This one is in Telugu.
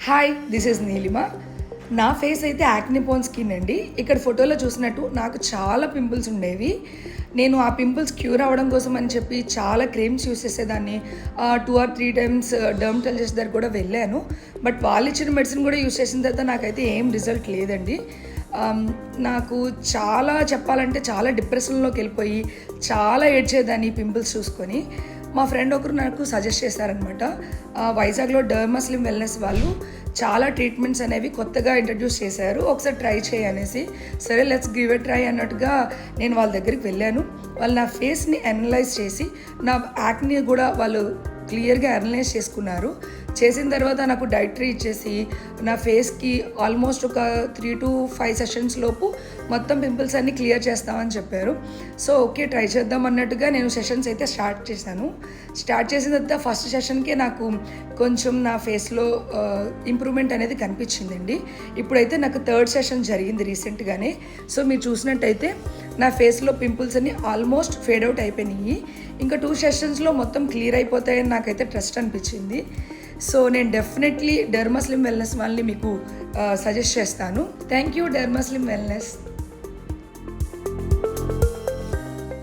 Hi, this is Neelima. నా ఫేస్ అయితే యాక్ని పోన్ స్కిన్ అండి. ఇక్కడ ఫోటోలో చూసినట్టు నాకు చాలా పింపుల్స్ ఉండేవి. నేను ఆ పింపుల్స్ క్యూర్ అవ్వడం కోసం అని చెప్పి చాలా క్రీమ్స్ యూస్ చేసేదాన్ని. 2 or 3 టైమ్స్ డర్మటాలజిస్ట్ దగ్గర కూడా వెళ్ళాను. బట్ వాళ్ళు ఇచ్చిన మెడిసిన్ కూడా యూస్ చేసిన తర్వాత నాకైతే ఏం రిజల్ట్ లేదండి. నాకు చాలా చెప్పాలంటే చాలా డిప్రెషన్లోకి వెళ్ళిపోయి చాలా ఏడ్చేదాన్ని ఈ పింపుల్స్ చూసుకొని. మా ఫ్రెండ్ ఒకరు నాకు సజెస్ట్ చేశారనమాట. వైజాగ్లో డర్మాస్లిమ్ వెల్నెస్ వాళ్ళు చాలా ట్రీట్మెంట్స్ అనేవి కొత్తగా ఇంట్రడ్యూస్ చేశారు, ఒకసారి ట్రై చేయనేసి. సరే లెట్స్ గివ్ ఎ ట్రై అన్నట్టుగా నేను వాళ్ళ దగ్గరికి వెళ్ళాను. వాళ్ళు నా ఫేస్ని అనలైజ్ చేసి నా యాక్ని కూడా వాళ్ళు క్లియర్గా అనలైజ్ చేసుకున్నారు. చేసిన తర్వాత నాకు డైటరీ ఇచ్చేసి నా ఫేస్కి ఆల్మోస్ట్ ఒక 3 to 5 సెషన్స్ లోపు మొత్తం పింపుల్స్ అన్నీ క్లియర్ చేస్తామని చెప్పారు. సో ఓకే, ట్రై చేద్దాం అన్నట్టుగా నేను సెషన్స్ అయితే స్టార్ట్ చేశాను. స్టార్ట్ చేసిన తర్వాత ఫస్ట్ సెషన్కే నాకు కొంచెం నా ఫేస్లో ఇంప్రూవ్మెంట్ అనేది కనిపించిందండి. ఇప్పుడైతే నాకు 3rd సెషన్ జరిగింది రీసెంట్గానే. సో మీరు చూసినట్టయితే నా ఫేస్లో పింపుల్స్ అన్నీ ఆల్మోస్ట్ ఫేడ్ అవుట్ అయిపోయినాయి. ఇంకా 2 సెషన్స్లో మొత్తం క్లియర్ అయిపోతాయని నాకైతే ట్రస్ట్ అనిపించింది. సో నేను డెఫినెట్లీ డర్మాస్లిమ్ వెల్నెస్ వాళ్ళని మీకు సజెస్ట్ చేస్తాను. Thank you Dermaslim wellness.